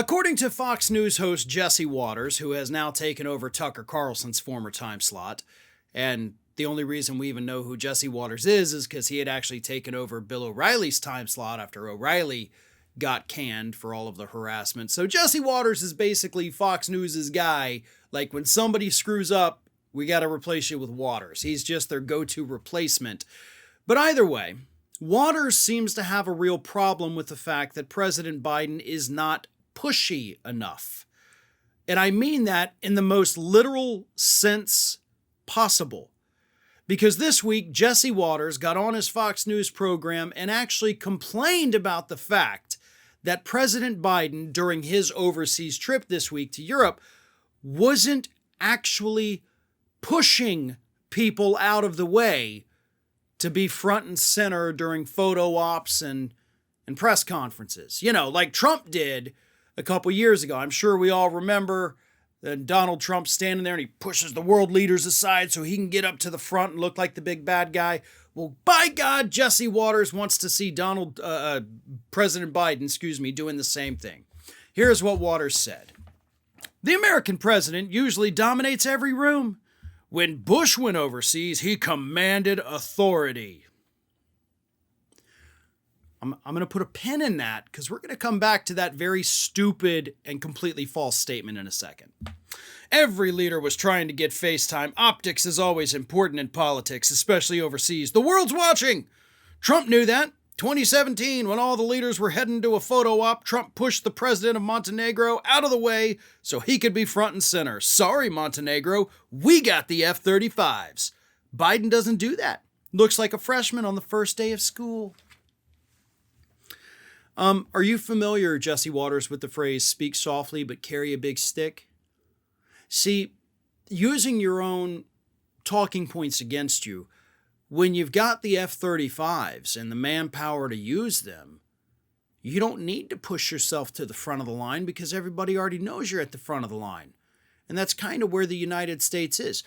According to Fox News host Jesse Waters, who has now taken over Tucker Carlson's former time slot, and the only reason we even know who Jesse Waters is because he had actually taken over Bill O'Reilly's time slot after O'Reilly got canned for all of the harassment. So Jesse Waters is basically Fox News' guy. Like, when somebody screws up, we got to replace you with Waters. He's just their go-to replacement. But either way, Waters seems to have a real problem with the fact that President Biden is not pushy enough. And I mean that in the most literal sense possible. Because this week, Jesse Waters got on his Fox News program and actually complained about the fact that President Biden, during his overseas trip this week to Europe, wasn't actually pushing people out of the way to be front and center during photo ops and press conferences. You know, like Trump did a couple years ago. I'm sure we all remember Donald Trump standing there and he pushes the world leaders aside so he can get up to the front and look like the big bad guy. Well, by God, Jesse Waters wants to see President Biden, doing the same thing. Here's what Waters said. The American president usually dominates every room. When Bush went overseas, he commanded authority. I'm going to put a pin in that because we're going to come back to that very stupid and completely false statement in a second. Every leader was trying to get FaceTime. Optics is always important in politics, especially overseas. The world's watching. Trump knew that. 2017, when all the leaders were heading to a photo op, Trump pushed the president of Montenegro out of the way so he could be front and center. Sorry, Montenegro, we got the F-35s. Biden doesn't do that. Looks like a freshman on the first day of school. Are you familiar, Jesse Waters, with the phrase, speak softly but carry a big stick? See, using your own talking points against you, when you've got the F-35s and the manpower to use them, you don't need to push yourself to the front of the line because everybody already knows you're at the front of the line. And that's kind of where the United States is.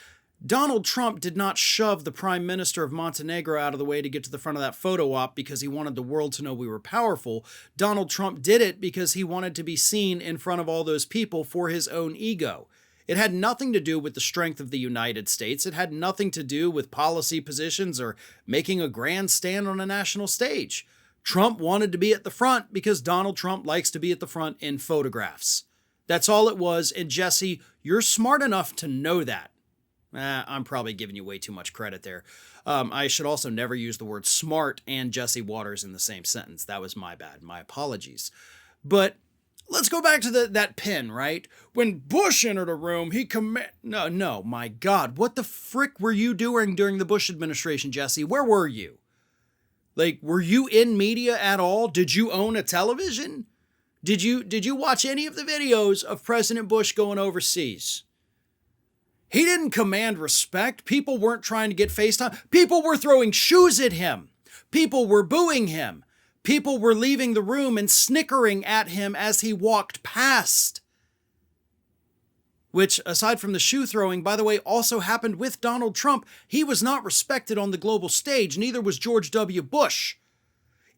Donald Trump did not shove the Prime Minister of Montenegro out of the way to get to the front of that photo op because he wanted the world to know we were powerful. Donald Trump did it because he wanted to be seen in front of all those people for his own ego. It had nothing to do with the strength of the United States. It had nothing to do with policy positions or making a grand stand on a national stage. Trump wanted to be at the front because Donald Trump likes to be at the front in photographs. That's all it was. And Jesse, you're smart enough to know that. I'm probably giving you way too much credit there. I should also never use the word smart and Jesse Waters in the same sentence. That was my bad. My apologies. But let's go back to that pin, right? When Bush entered a room, he No, my God. What the frick were you doing during the Bush administration, Jesse? Where were you? Like, were you in media at all? Did you own a television? Did you watch any of the videos of President Bush going overseas? He didn't command respect. People weren't trying to get FaceTime. People were throwing shoes at him. People were booing him. People were leaving the room and snickering at him as he walked past. Which, aside from the shoe throwing, by the way, also happened with Donald Trump. He was not respected on the global stage. Neither was George W. Bush.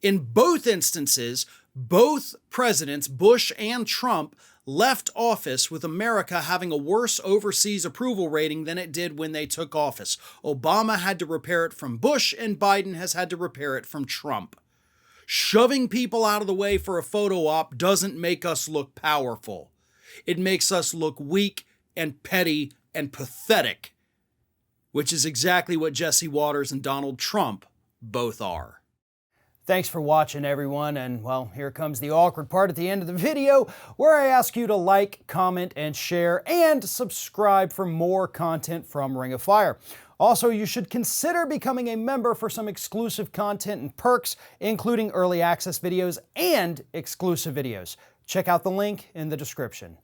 In both instances, both presidents, Bush and Trump, left office with America having a worse overseas approval rating than it did when they took office. Obama had to repair it from Bush, and Biden has had to repair it from Trump. Shoving people out of the way for a photo op doesn't make us look powerful. It makes us look weak and petty and pathetic, which is exactly what Jesse Waters and Donald Trump both are. Thanks for watching, everyone, and well, here comes the awkward part at the end of the video where I ask you to like, comment, and share, and subscribe for more content from Ring of Fire. Also, you should consider becoming a member for some exclusive content and perks, including early access videos and exclusive videos. Check out the link in the description.